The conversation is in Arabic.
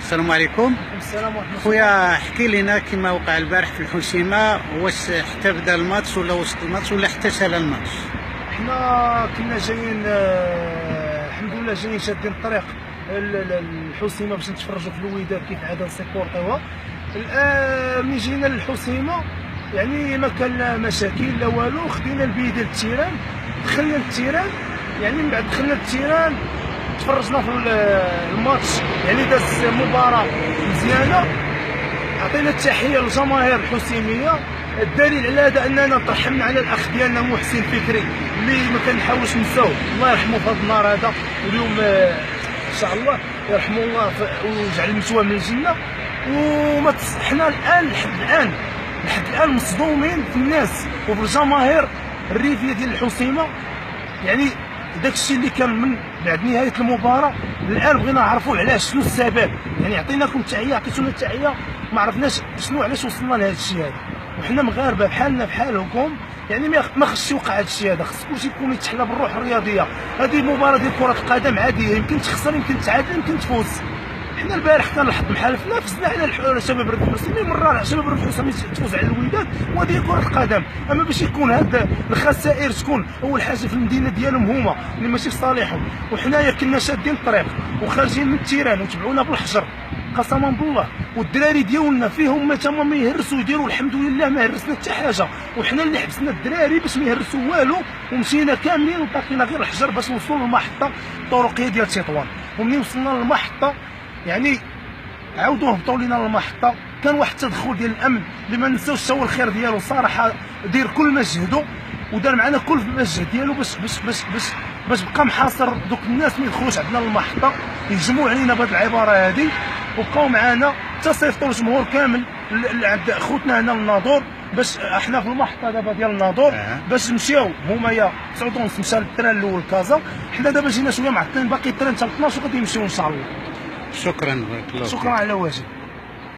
السلام عليكم. السلام ورحمة الله. خويا احكي لنا كما وقع البارح في الحسيمه، واش حتى بدا الماتش ولا وسط الماتش ولا حتى سال الماتش؟ حنا كنا جايين الحمد لله جايين شادين الطريق الحسيمه باش نتفرجوا في الوداد كيف عاد نسيبورتيوها. الان ملي جينا للحسيمه يعني ما كان لا مشاكل لا والو، خدينا البي ديال التيران دخلنا للتيران، يعني من بعد دخلنا للتيران تفرجنا في الماتش، يعني داز مباراه مزيانه. عطينا التحيه للجماهير الحسيميه، الدليل على هذا اننا ترحمنا على الاخ ديالنا محسن فكري اللي ما كنحاولش نساوه، الله يرحمه في هذا النهار هذا، واليوم ان شاء الله يرحمه الله ويجعل مثواه من الجنه. وما حنا الان لحد الان مصدومين في الناس وفي الجماهير الريفيه ديال الحسيمه، يعني داك الشيء اللي كان من بعد نهايه المباراه الان بغينا نعرفوا علاش، شنو السبب. يعني عطيناكم التحيه، عطيتونا التحيه، ما عرفناش شنو علاش وصلنا لهذا الشيء هذا. وحنا مغاربه بحالنا بحالكم، يعني ما خصش يوقع هذا الشيء هذا، خص كلشي يكون يتحلى بالروح الرياضيه. هذه مباراه ديال كره القدم عاديه، يمكن تخسر يمكن تعادل يمكن تفوز. حنا البارح كان الحظ محالفنا، فزنا على شباب الريف الحسيمي، مره على شباب الريف الحسيمي تفوز على الوداد، وهذه كره القدم. اما باش يكون هاد الخسائر تكون اول حاجه في المدينه ديالهم هما اللي ماشي في صالحهم، وحنايا كنا شادين الطريق وخارجين من التيران وتبعونا بالحجر قسما بالله، والدراري ديالنا فيهم ما يهرسوا يديروا، الحمد لله ما هرسنا حتى حاجه، وحنا اللي حبسنا الدراري باش ما يهرسوا والو، ومشينا كاملين وطاقينا غير الحجر باش نوصلوا للمحطه الطرقيه ديال تطوان. ومنين وصلنا للمحطه يعني عاودوا هبطوا لينا للمحطه، كان واحد التدخل ديال الامن اللي ما نساوش هو الخير ديالو صراحه، دير كل ما جهدو ودار معنا كل المجهود ديالو باش بقى محاصر دوك الناس ما يدخلوش عندنا للمحطه يهجموا علينا بهذه العباره هذه، وبقاو معنا حتى صيفطوا الجمهور كامل عند خوتنا هنا للناظور، باش احنا في المحطه دابا ديال الناظور باش نمشيو. هما يا 9:30 مشى التران الاول كازا، حنا دابا جينا شويه معطلين، باقي التران حتى 12 وغادي يمشيو ان شاء الله. شكرا، بارك الله فيك. شكرا على واجب.